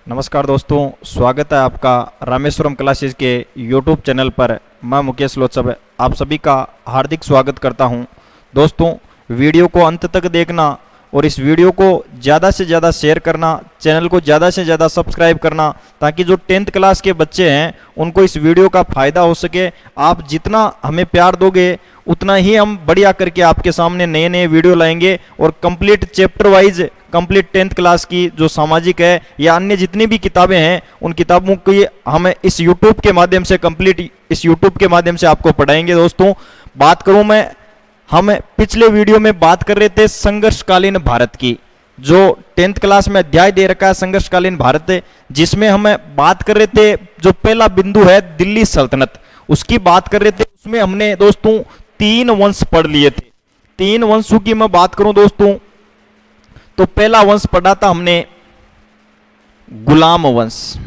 नमस्कार दोस्तों, स्वागत है आपका रामेश्वरम क्लासेस के यूट्यूब चैनल पर। मैं मुकेश लोचब आप सभी का हार्दिक स्वागत करता हूं। दोस्तों, वीडियो को अंत तक देखना और इस वीडियो को ज़्यादा से ज़्यादा शेयर करना, चैनल को ज़्यादा से ज़्यादा सब्सक्राइब करना, ताकि जो 10th क्लास के बच्चे हैं उनको इस वीडियो का फ़ायदा हो सके। आप जितना हमें प्यार दोगे उतना ही हम बढ़िया करके आपके सामने नए नए वीडियो लाएंगे और complete chapter wise complete 10th class की जो सामाजिक है या अन्य जितनी भी किताबें हैं उन किताबों की हम इस यूट्यूब के माध्यम से इस यूट्यूब के माध्यम से आपको पढ़ाएंगे। दोस्तों, बात करूं मैं, हम पिछले वीडियो में बात कर रहे थे संघर्षकालीन भारत की, जो 10th क्लास में अध्याय दे रखा है संघर्षकालीन भारत, जिसमें हम बात कर रहे थे जो पहला बिंदु है दिल्ली सल्तनत, उसकी बात कर रहे थे। उसमें हमने दोस्तों 3 वंश पढ़ लिए थे। 3 वंशों की मैं बात करूं दोस्तों, तो पहला वंश पढ़ा था हमने गुलाम वंश,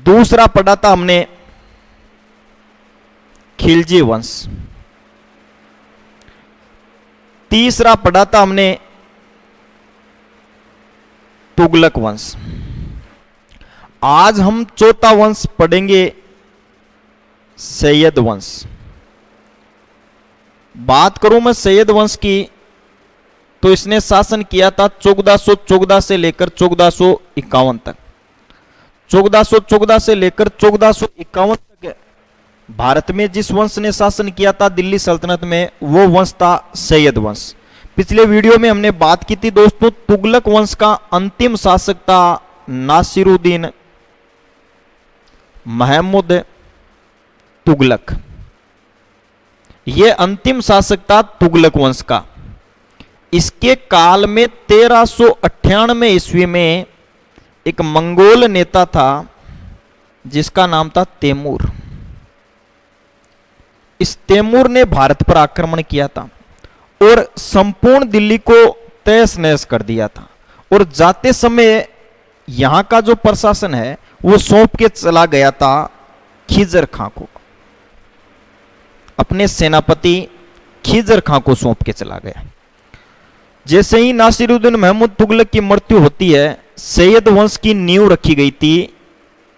दूसरा पढ़ा था हमने खिलजी वंश, तीसरा पढ़ा था हमने तुगलक वंश। आज हम चौथा वंश पढ़ेंगे सैयद वंश। बात करूं मैं सैयद वंश की, तो इसने शासन किया था 1414 से लेकर 1451 तक। 1414 से लेकर 1451 तक भारत में जिस वंश ने शासन किया था दिल्ली सल्तनत में, वो वंश था सैयद वंश। पिछले वीडियो में हमने बात की थी दोस्तों, तुगलक वंश का अंतिम शासक था नासिरुद्दीन महमूद तुगलक। यह अंतिम शासक था तुगलक वंश का। इसके काल में 1398 ईस्वी में एक मंगोल नेता था जिसका नाम था तैमूर। इस तैमूर ने भारत पर आक्रमण किया था और संपूर्ण दिल्ली को तहस नहस कर दिया था, और जाते समय यहां का जो प्रशासन है वो सौंप के चला गया था खिजर खां को, अपने सेनापति खिजर खां को सौंप के चला गया। जैसे ही नासिरुद्दीन महमूद तुगलक की मृत्यु होती है, सैयद वंश की नींव रखी गई थी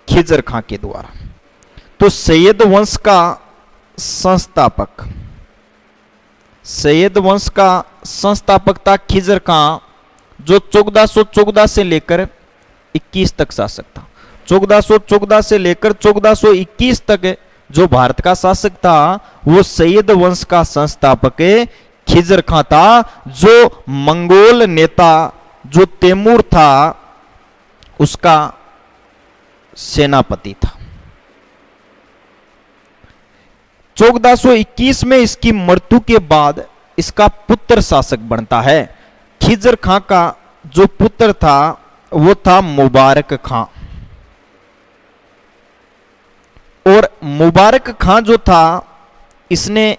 खिजर खां के द्वारा। तो सैयद वंश का संस्थापक था खिजर खां, जो 1414 से लेकर 21 तक शासक था। 1414 से लेकर 1421 तक जो भारत का शासक था वो सैयद वंश का संस्थापक खिजर खां था, जो मंगोल नेता जो तैमूर था उसका सेनापति था। 1421 में इसकी मृत्यु के बाद इसका पुत्र शासक बनता है। खिजर खां का जो पुत्र था वो था मुबारक खां, और मुबारक खां जो था इसने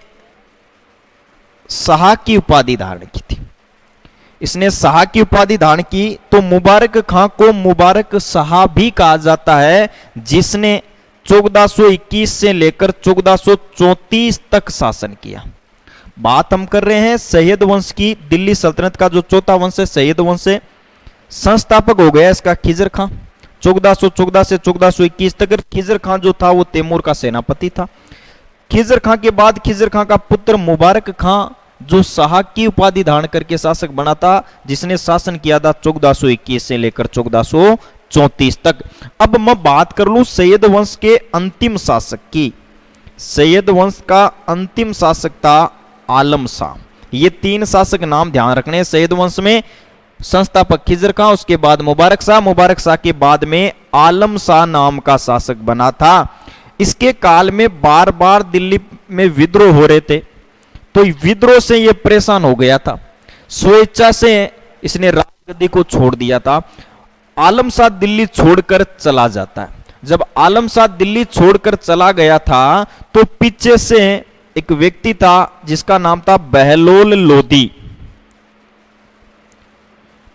शाह की उपाधि धारण की थी। इसने शाह की उपाधि धारण की, तो मुबारक खां को मुबारक शाह भी कहा जाता है, जिसने 1421 से लेकर 1434 तक शासन किया। बात हम कर रहे हैं सैयद वंश की। दिल्ली सल्तनत का जो चौथा वंश है सैयद वंश से संस्थापक हो गया इसका खिजर खां। 1414 से 1421 तक खिजर खां जो था वो तैमूर का सेनापति था। खिजर खां के बाद खिजर खां का पुत्र मुबारक खां जो शाह की उपाधि धारण करके शासक बना था, जिसने शासन किया था 1421 से लेकर 1434 तक। अब मैं बात कर लूं सैयद वंश के अंतिम शासक की। सैयद वंश का अंतिम शासक था आलम शाह। ये 3 शासक नाम ध्यान रखने हैं सैयद वंश में। संस्थापक खिजर खां, उसके बाद मुबारक शाह के बाद में आलम शाह नाम का शासक बना था। इसके काल में बार बार दिल्ली में विद्रोह हो रहे थे, तो विद्रोह से ये परेशान हो गया था। स्वेच्छा से इसने राजगद्दी को छोड़ दिया था। आलम शाह दिल्ली छोड़कर चला जाता है। जब आलम शाह दिल्ली छोड़कर चला गया था, तो पीछे से एक व्यक्ति था जिसका नाम था बहलोल लोदी।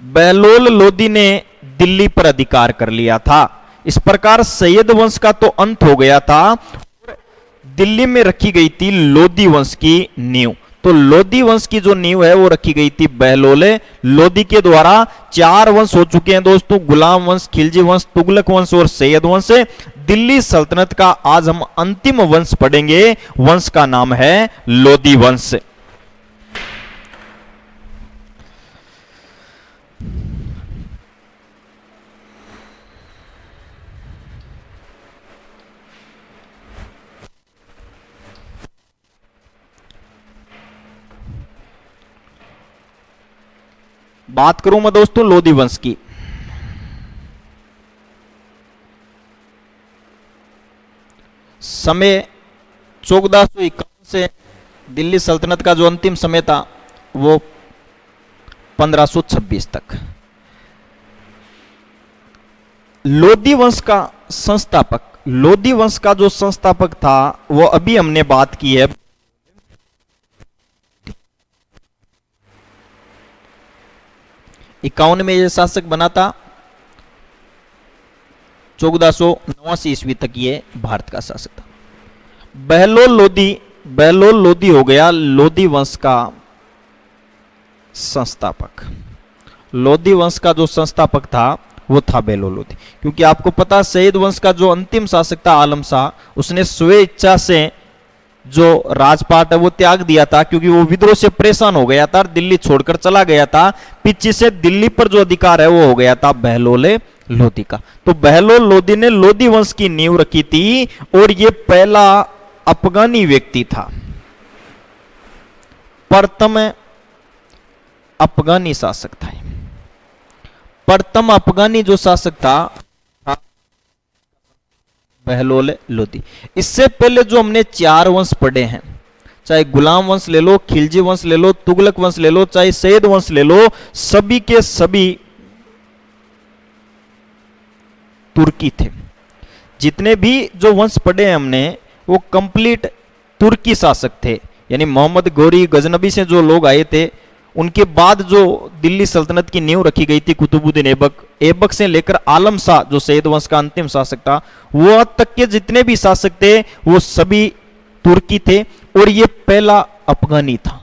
बहलोल लोदी ने दिल्ली पर अधिकार कर लिया था। इस प्रकार सैयद वंश का तो अंत हो गया था और दिल्ली में रखी गई थी लोदी वंश की नींव। तो लोदी वंश की जो नींव है वो रखी गई थी बहलोले लोदी के द्वारा। 4 वंश हो चुके हैं दोस्तों, गुलाम वंश, खिलजी वंश, तुगलक वंश और सैयद वंश। दिल्ली सल्तनत का आज हम अंतिम वंश पढ़ेंगे, वंश का नाम है लोदी वंश। बात करूं मैं दोस्तों लोदी वंश की, समय 1451 से दिल्ली सल्तनत का जो अंतिम समय था वो 1526 तक। लोदी वंश का संस्थापक, लोदी वंश का जो संस्थापक था वो अभी हमने बात की है, 51 में ये शासक बना था, 1489 ईस्वी तक ये भारत का शासक था। बहलोल लोदी हो गया लोदी वंश का संस्थापक। लोदी वंश का जो संस्थापक था वो था बहलोल लोदी, क्योंकि आपको पता सैयद वंश का जो अंतिम शासक था आलम शाह, उसने स्वे इच्छा से जो राजपाट है वो त्याग दिया था, क्योंकि वो विद्रोह से परेशान हो गया था, दिल्ली छोड़कर चला गया था। पीछे से दिल्ली पर जो अधिकार है वो हो गया था बहलोले लोदी का। तो बहलोल लोदी ने लोदी वंश की नींव रखी थी और ये पहला अफगानी व्यक्ति था, प्रथम अफगानी शासक था। प्रथम अफगानी जो शासक था बहलोल लोदी। इससे पहले जो हमने 4 वंश पढ़े हैं, चाहे गुलाम वंश ले लो, खिलजी वंश ले लो, तुगलक वंश ले लो, चाहे सैयद वंश ले लो, सभी के सभी तुर्की थे। जितने भी जो वंश पढ़े हैं हमने वो कंप्लीट तुर्की शासक थे, यानी मोहम्मद गौरी गजनबी से जो लोग आए थे उनके बाद जो दिल्ली सल्तनत की नींव रखी गई थी कुतुबुद्दीन ऐबक से लेकर आलम शाह जो सैयद वंश का अंतिम शासक था, वो तक के जितने भी शासक थे वो सभी तुर्की थे और ये पहला अफगानी था।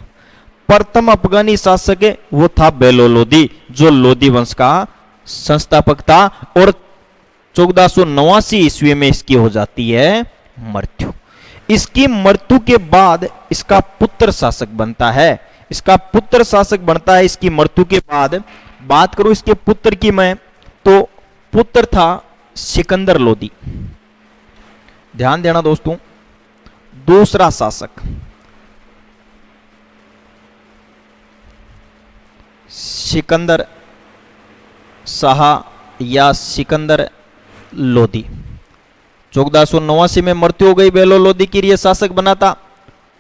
प्रथम अफगानी शासक वो था बहलोल लोदी, जो लोदी वंश का संस्थापक था। और 1489 ईस्वी में इसकी हो जाती है मृत्यु। इसकी मृत्यु के बाद इसका पुत्र शासक बनता है, इसका पुत्र शासक बनता है इसकी मृत्यु के बाद। बात करूं इसके पुत्र की मैं, तो पुत्र था सिकंदर लोदी। ध्यान देना दोस्तों, दूसरा शासक सिकंदर शाह या सिकंदर लोदी। 1489 में मृत्यु हो गई बहलोल लोदी की, यह शासक बना था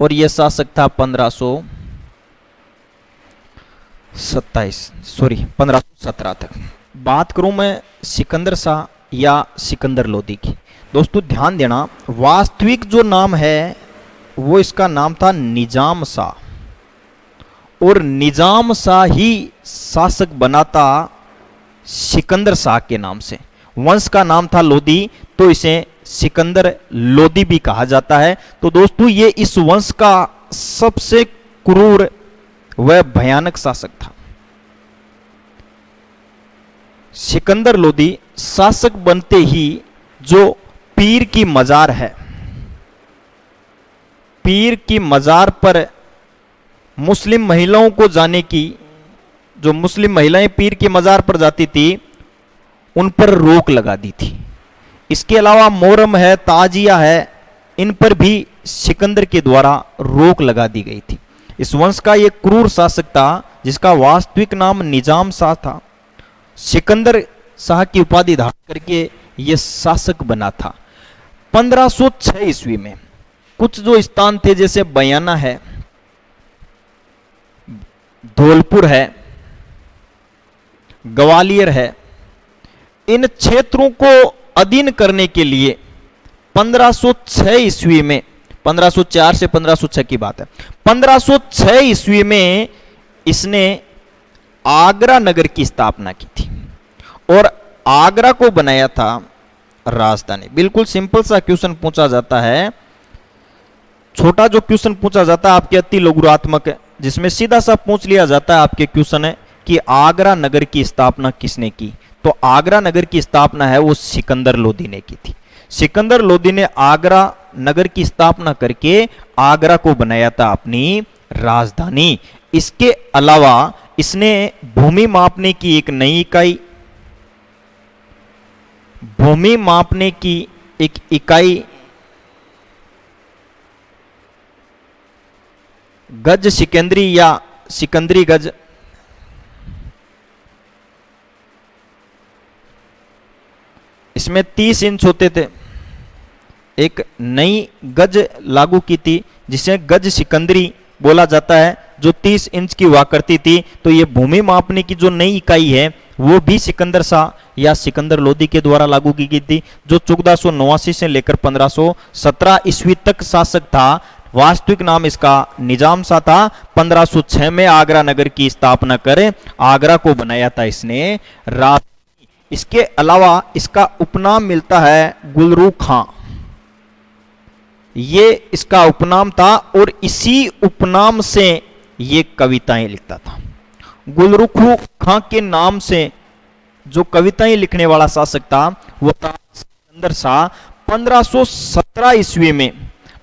और यह शासक था 1517 तक। बात करूं मैं सिकंदर शाह या सिकंदर लोदी की, दोस्तों ध्यान देना, वास्तविक जो नाम है वो इसका नाम था निजाम शाह, और निजाम शाह ही शासक बनाता सिकंदर शाह के नाम से। वंश का नाम था लोदी, तो इसे सिकंदर लोदी भी कहा जाता है। तो दोस्तों ये इस वंश का सबसे क्रूर वह भयानक शासक था। सिकंदर लोदी शासक बनते ही जो पीर की मजार है, पीर की मजार पर मुस्लिम महिलाओं को जाने की, जो मुस्लिम महिलाएं पीर की मजार पर जाती थी उन पर रोक लगा दी थी। इसके अलावा मोहर्रम है, ताजिया है, इन पर भी सिकंदर के द्वारा रोक लगा दी गई थी। इस वंश का एक क्रूर शासक था जिसका वास्तविक नाम निजाम शाह था। सिकंदर शाह की उपाधि धारण करके यह शासक बना था। 1506 ईस्वी में कुछ जो स्थान थे जैसे बयाना है, धौलपुर है, ग्वालियर है, इन क्षेत्रों को अधीन करने के लिए 1506 ईस्वी में, 1504 से 1506 की बात है, 1506 ईस्वी में इसने आगरा नगर की स्थापना की थी और आगरा को बनाया था राजधानी। बिल्कुल सिंपल सा क्वेश्चन पूछा जाता है, छोटा जो क्वेश्चन पूछा जाता है आपके अति लघुरात्मक जिसमें सीधा सा पूछ लिया जाता है आपके क्वेश्चन है कि आगरा नगर की स्थापना किसने की। तो आगरा नगर की स्थापना है वो सिकंदर लोदी ने की थी। सिकंदर लोदी ने आगरा नगर की स्थापना करके आगरा को बनाया था अपनी राजधानी। इसके अलावा इसने भूमि मापने की एक नई इकाई, भूमि मापने की एक इकाई गज सिकंदरी या सिकंदरी गज, इसमें 30 इंच होते थे, एक नई गज लागू की थी जिसे गज सिकंदरी बोला जाता है, जो 30 इंच की हुआ करती थी। तो ये भूमि मापने की जो नई इकाई है वो भी सिकंदर शाह या सिकंदर लोदी के द्वारा लागू की गई थी, जो 1489 से लेकर 1517 ईस्वी तक शासक था। वास्तविक नाम इसका निजाम शाह था। 1506 में आगरा नगर की स्थापना कर आगरा को बनाया था इसने राजधानी। इसके अलावा इसका उपनाम मिलता है गुलरू खां, ये इसका उपनाम था और इसी उपनाम से ये कविताएं लिखता था। गुलरुख खां के नाम से जो कविताएं लिखने वाला शासक था वो था सिकंदर शाह। 1517 ईस्वी में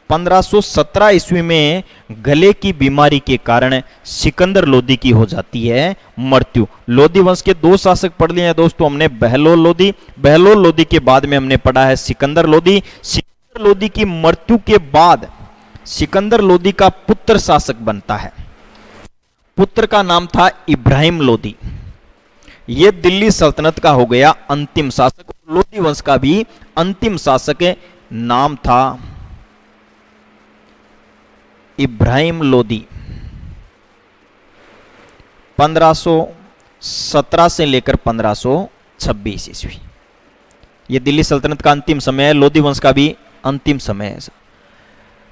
1517 ईस्वी में गले की बीमारी के कारण सिकंदर लोदी की हो जाती है मृत्यु। लोदी वंश के दो शासक पढ़ लिए हैं दोस्तों हमने, बहलोल लोदी, बहलोल लोदी के बाद में हमने पढ़ा है सिकंदर लोदी। सिकंदर लोदी की मृत्यु के बाद सिकंदर लोदी का पुत्र शासक बनता है। पुत्र का नाम था इब्राहिम लोदी। यह दिल्ली सल्तनत का हो गया अंतिम शासक। लोदी वंश का भी अंतिम शासक नाम था इब्राहिम लोदी। 1517 से लेकर 1526 ईस्वी ये दिल्ली सल्तनत का अंतिम समय है। लोदी वंश का भी अंतिम समय है।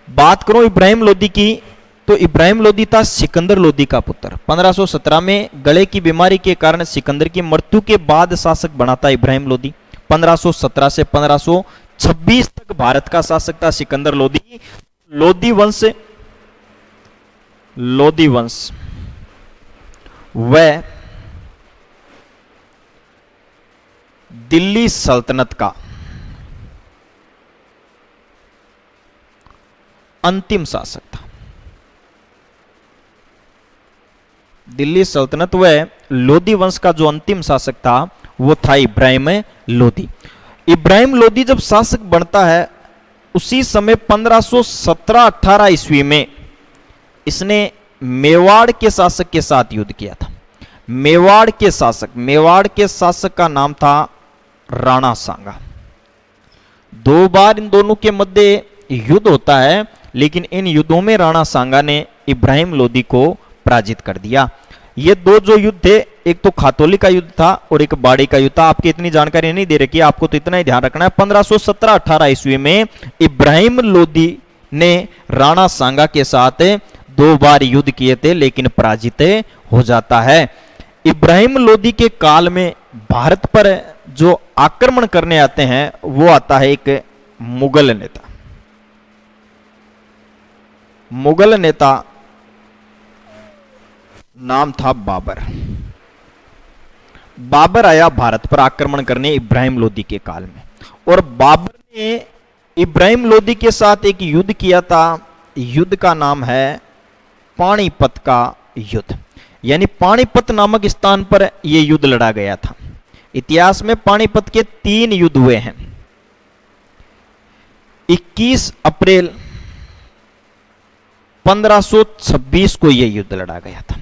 बात करो इब्राहिम लोदी की, तो इब्राहिम लोदी था सिकंदर लोदी का पुत्र। 1517 में गले की बीमारी के कारण सिकंदर की मृत्यु के बाद शासक बना था इब्राहिम लोदी। 1517 से 1526 तक भारत का शासक था सिकंदर लोदी। लोदी वंश वह दिल्ली सल्तनत का अंतिम शासक था। दिल्ली सल्तनत व लोदी वंश का जो अंतिम शासक था वो था इब्राहिम लोदी। इब्राहिम लोदी जब शासक बनता है उसी समय 1517-18 ईस्वी में इसने मेवाड़ के शासक के साथ युद्ध किया था। मेवाड़ के शासक का नाम था राणा सांगा। दो बार इन दोनों के मध्य युद्ध होता है, लेकिन इन युद्धों में राणा सांगा ने इब्राहिम लोदी को पराजित कर दिया। ये दो जो युद्ध थे, एक तो खातौली का युद्ध था और एक बाड़ी का युद्ध था। आपकी इतनी जानकारी नहीं दे रखी, आपको तो इतना ही ध्यान रखना है। 1517-18 ईस्वी में इब्राहिम लोदी ने राणा सांगा के साथ दो बार युद्ध किए थे, लेकिन पराजित हो जाता है। इब्राहिम लोदी के काल में भारत पर जो आक्रमण करने आते हैं वो आता है एक मुगल नेता। मुगल नेता नाम था बाबर। बाबर आया भारत पर आक्रमण करने इब्राहिम लोदी के काल में, और बाबर ने इब्राहिम लोदी के साथ एक युद्ध किया था। युद्ध का नाम है पानीपत का युद्ध, यानी पानीपत नामक स्थान पर यह युद्ध लड़ा गया था। इतिहास में पानीपत के 3 युद्ध हुए हैं। 21 अप्रैल 1526 को यह युद्ध लड़ा गया था।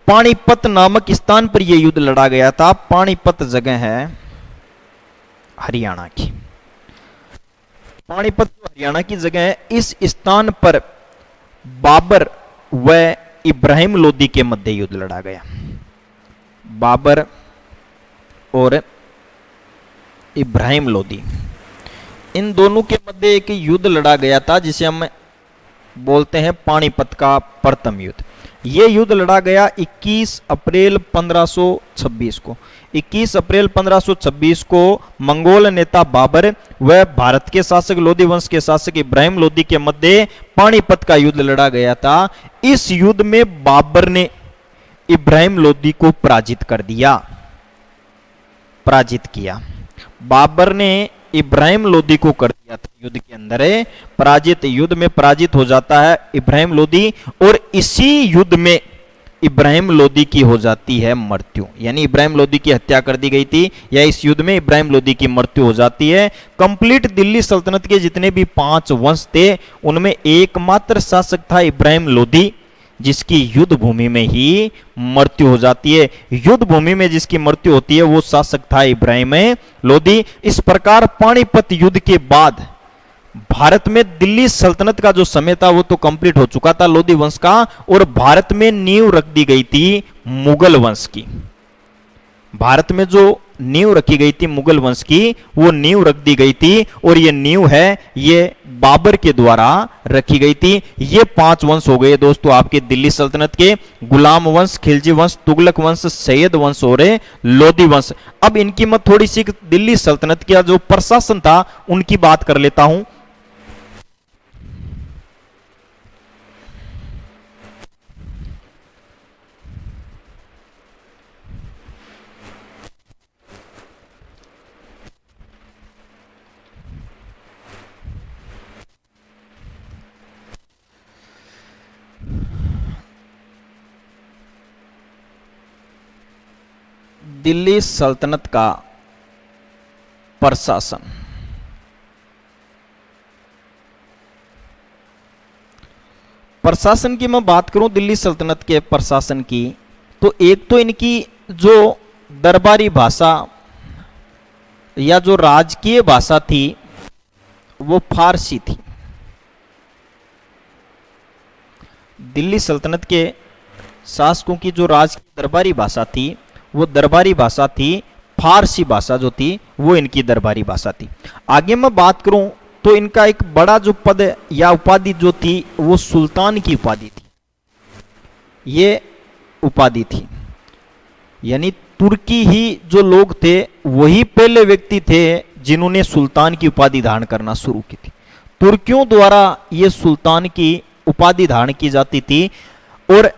पानीपत नामक स्थान पर यह युद्ध लड़ा गया था। पानीपत जगह है हरियाणा की। पानीपत हरियाणा की जगह है। इस स्थान पर बाबर व इब्राहिम लोदी के मध्य युद्ध लड़ा गया। बाबर और इब्राहिम लोदी, इन दोनों के मध्य एक युद्ध लड़ा गया था जिसे हम बोलते हैं पानीपत का प्रथम युद्ध। ये युद्ध लड़ा गया 21 अप्रैल 1526 को। 21 अप्रैल 1526 को मंगोल नेता बाबर व भारत के शासक लोदी वंश के शासक इब्राहिम लोदी के मध्य पानीपत का युद्ध लड़ा गया था। इस युद्ध में बाबर ने इब्राहिम लोदी को पराजित कर दिया, पराजित किया। बाबर ने इब्राहिम लोदी को कर दिया था युद्ध के अंदर पराजित। युद्ध में पराजित हो जाता है इब्राहिम लोदी, और इसी युद्ध में इब्राहिम लोदी की हो जाती है मृत्यु, यानी इब्राहिम लोदी की हत्या कर दी गई थी, या इस युद्ध में इब्राहिम लोदी की मृत्यु हो जाती है। कंप्लीट दिल्ली सल्तनत के जितने भी 5 वंश थे उनमें एकमात्र शासक था इब्राहिम लोदी, जिसकी युद्ध भूमि में ही मृत्यु हो जाती है। युद्ध भूमि में जिसकी मृत्यु होती है वो शासक था इब्राहिम लोदी। इस प्रकार पानीपत युद्ध के बाद भारत में दिल्ली सल्तनत का जो समय था वो तो कंप्लीट हो चुका था लोदी वंश का, और भारत में नींव रख दी गई थी मुगल वंश की। भारत में जो नींव रखी गई थी मुगल वंश की, वो नींव रख दी गई थी, और ये नींव है ये बाबर के द्वारा रखी गई थी। ये 5 वंश हो गए दोस्तों आपके दिल्ली सल्तनत के, गुलाम वंश, खिलजी वंश, तुगलक वंश, सैयद वंश और लोदी वंश। अब इनकी मैं थोड़ी सी दिल्ली सल्तनत का जो प्रशासन था उनकी बात कर लेता हूं। दिल्ली सल्तनत का प्रशासन, प्रशासन की मैं बात करूं दिल्ली सल्तनत के प्रशासन की, तो एक तो इनकी जो दरबारी भाषा या जो राजकीय भाषा थी वो फारसी थी। दिल्ली सल्तनत के शासकों की जो राजकीय दरबारी भाषा थी वो दरबारी भाषा थी, फारसी भाषा जो थी वो इनकी दरबारी भाषा थी। आगे मैं बात करूं तो इनका एक बड़ा जो पद या उपाधि जो थी वो सुल्तान की उपाधि थी। ये उपाधि थी, यानी तुर्की ही जो लोग थे वही पहले व्यक्ति थे जिन्होंने सुल्तान की उपाधि धारण करना शुरू की थी। तुर्कियों द्वारा ये सुल्तान की उपाधि धारण की जाती थी, और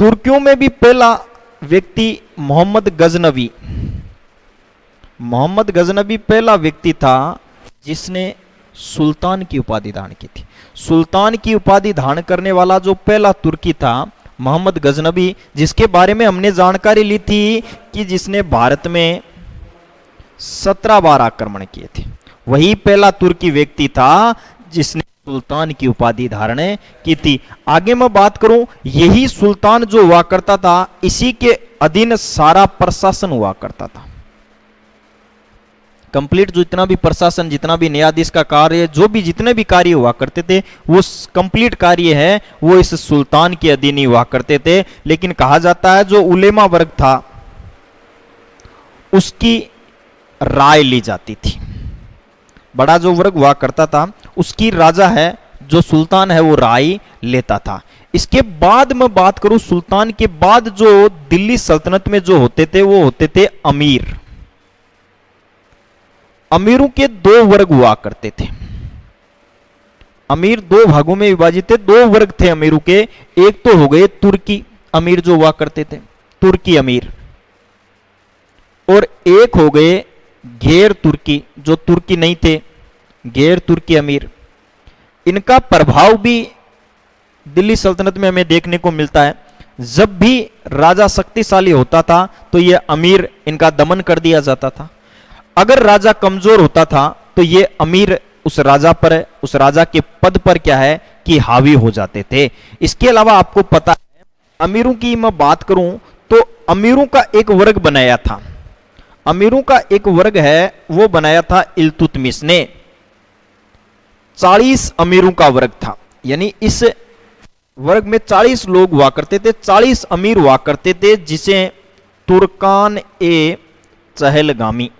तुर्कियों में भी पहला व्यक्ति मोहम्मद गजनवी, मोहम्मद गजनवी पहला व्यक्ति था जिसने सुल्तान की उपाधि धारण की थी। सुल्तान की उपाधि धारण करने वाला जो पहला तुर्की था मोहम्मद गजनवी, जिसके बारे में हमने जानकारी ली थी कि जिसने भारत में 17 बार आक्रमण किए थे, वही पहला तुर्की व्यक्ति था जिसने सुल्तान की उपाधि धारण की थी। आगे मैं बात करूं, यही सुल्तान जो हुआ करता था इसी के अधीन सारा प्रशासन हुआ करता था। कंप्लीट जो इतना भी प्रशासन, जितना भी न्यायाधीश का कार्य, जो भी जितने भी कार्य हुआ करते थे वो कंप्लीट कार्य है वो इस सुल्तान के अधीन ही हुआ करते थे। लेकिन कहा जाता है जो उलेमा वर्ग था उसकी राय ली जाती थी। बड़ा जो वर्ग हुआ करता था उसकी राजा है जो सुल्तान है वो राय लेता था। इसके बाद मैं बात करूं, सुल्तान के बाद जो दिल्ली सल्तनत में जो होते थे वो होते थे अमीर। अमीरों के 2 वर्ग हुआ करते थे। अमीर 2 भागों में विभाजित थे। 2 वर्ग थे अमीरों के, एक तो हो गए तुर्की अमीर जो हुआ करते थे, तुर्की अमीर, और एक हो गए गैर तुर्की जो तुर्की नहीं थे, गैर तुर्की अमीर। इनका प्रभाव भी दिल्ली सल्तनत में हमें देखने को मिलता है। जब भी राजा शक्तिशाली होता था तो ये अमीर इनका दमन कर दिया जाता था। अगर राजा कमजोर होता था तो ये अमीर उस राजा पर, उस राजा के पद पर क्या है कि हावी हो जाते थे। इसके अलावा आपको पता है, अमीरों की मैं बात करूं तो अमीरों का एक वर्ग बनाया था। अमीरों का एक वर्ग है वो बनाया था इल्तुतमिश ने। 40 अमीरों का वर्ग था, यानी इस वर्ग में 40 लोग हुआ करते थे, 40 अमीर हुआ करते थे, जिसे तुर्कान ए चहलगामी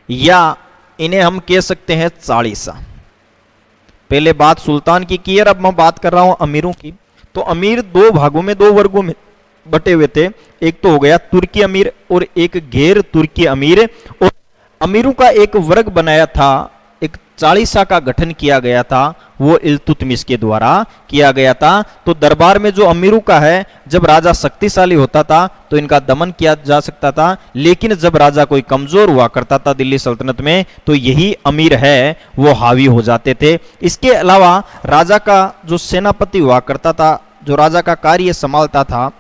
या इन्हें हम कह सकते हैं 40। पहले बात सुल्तान की है, अब मैं बात कर रहा हूं अमीरों की। तो अमीर दो भागों में, दो वर्गों में बटे हुए थे। एक तो हो गया तुर्की अमीर और एक गैर तुर्की अमीर। और अमीरों का एक वर्ग बनाया था, एक चालीसा का गठन किया गया था, वो इल्तुतमिश के द्वारा किया गया था। तो दरबार में जो अमीरों का है, जब राजा शक्तिशाली होता था तो इनका दमन किया जा सकता था, लेकिन जब राजा कोई कमजोर हुआ करता था दिल्ली सल्तनत में, तो यही अमीर है वो हावी हो जाते थे। इसके अलावा राजा का जो सेनापति हुआ करता था, जो राजा का कार्य संभालता था,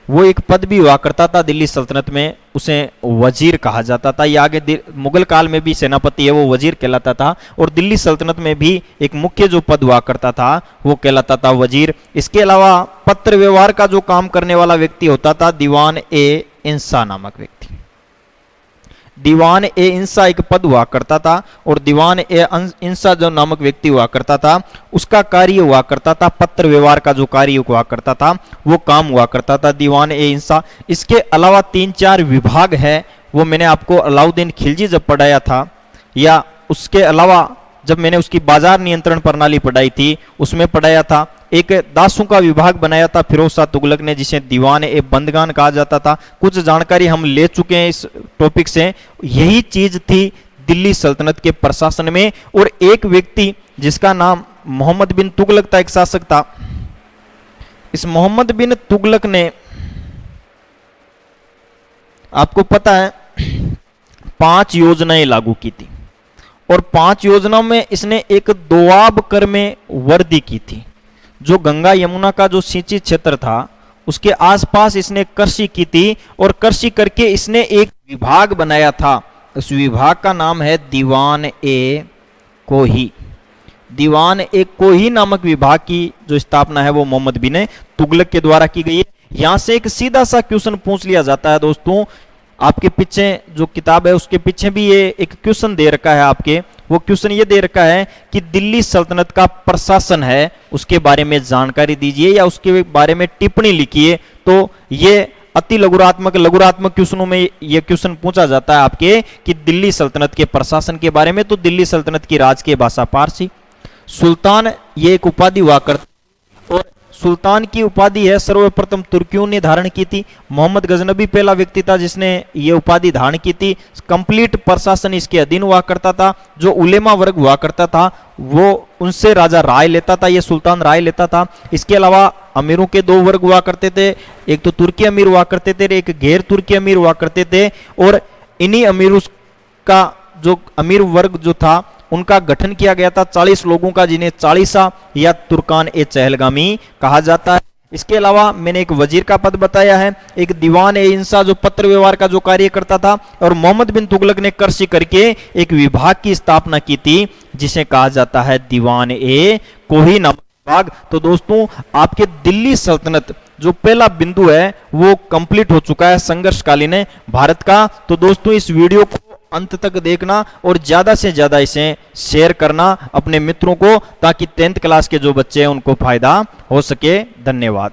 वो एक पद भी हुआ करता था दिल्ली सल्तनत में, उसे वजीर कहा जाता था। ये आगे मुगल काल में भी सेनापति है वो वजीर कहलाता था, और दिल्ली सल्तनत में भी एक मुख्य जो पद हुआ करता था वो कहलाता था वजीर। इसके अलावा पत्र व्यवहार का जो काम करने वाला व्यक्ति होता था दीवान ए इंसा नामक व्यक्ति। दीवान ए इंसा एक पद हुआ करता था, और दीवान ए इंसा जो नामक व्यक्ति हुआ करता था, उसका कार्य हुआ करता था, पत्र व्यवहार का जो कार्य हुआ करता था वो काम हुआ करता था दीवान ए इंसा। इसके अलावा 3-4 विभाग है, वो मैंने आपको अलाउद्दीन खिलजी जब पढ़ाया था, या उसके अलावा जब मैंने उसकी बाजार नियंत्रण प्रणाली पढ़ाई थी उसमें पढ़ाया था। एक दासों का विभाग बनाया था फिरोज शाह तुगलक ने, जिसे दीवान ए बंदगान कहा जाता था। कुछ जानकारी हम ले चुके हैं इस टॉपिक से। यही चीज थी दिल्ली सल्तनत के प्रशासन में। और एक व्यक्ति जिसका नाम मोहम्मद बिन तुगलक था, एक शासक था, इस मोहम्मद बिन तुगलक ने, आपको पता है, 5 योजनाएं लागू की थी, और 5 योजनाओं में इसने एक दोआब कर में वृद्धि की थी। जो गंगा यमुना का जो सिंचित क्षेत्र था उसके आसपास इसने कृषि की थी, और कृषि करके इसने एक विभाग बनाया था। उस विभाग का नाम है दीवान ए कोही। दीवान ए कोही नामक विभाग की जो स्थापना है वो मोहम्मद बिन तुगलक के द्वारा की गई है। यहां से एक सीधा सा क्वेश्चन पूछ लिया जाता है दोस्तों, आपके पीछे जो किताब है उसके पीछे भी ये एक क्वेश्चन दे रखा है आपके। वो क्वेश्चन ये दे रखा है कि दिल्ली सल्तनत का प्रशासन है उसके बारे में जानकारी दीजिए या उसके बारे में टिप्पणी लिखिए। तो ये अति लघुरात्मक क्वेश्चनों में ये क्वेश्चन पूछा जाता है आपके कि दिल्ली सल्तनत के प्रशासन के बारे में। तो दिल्ली सल्तनत की राजकीय भाषा पारसी। सुल्तान ये एक उपाधि हुआ करती, और सुल्तान की उपाधि है सर्वप्रथम तुर्कियों ने धारण की थी। मोहम्मद गजनबी पहला व्यक्ति था जिसने ये उपाधि धारण की थी। कंप्लीट प्रशासन इसके अधीन हुआ करता था। जो उलेमा वर्ग हुआ करता था वो उनसे राजा राय लेता था, ये सुल्तान राय लेता था। इसके अलावा अमीरों के 2 वर्ग हुआ करते थे, एक तो तुर्की अमीर हुआ करते थे, एक गैर तुर्की अमीर हुआ करते थे। और इन्हीं अमीरों का जो अमीर वर्ग जो था उनका गठन किया गया था 40 लोगों का, जिन्हें चालीसा या तुर्कान ए चहलगामी कहा जाता है। इसके अलावा मैंने एक वजीर का पद बताया है, एक दीवान ए इंसा जो पत्र व्यवहार का जो कार्य करता था, और मोहम्मद बिन तुगलक ने कृषि करके एक विभाग की स्थापना की थी जिसे कहा जाता है दीवान ए कोही नामक विभाग। तो दोस्तों आपके दिल्ली सल्तनत जो पहला बिंदु है वो कंप्लीट हो चुका है संघर्षकालीन भारत का। तो दोस्तों इस वीडियो को अंत तक देखना और ज्यादा से ज्यादा इसे शेयर करना अपने मित्रों को, ताकि 10th क्लास के जो बच्चे हैं उनको फायदा हो सके। धन्यवाद।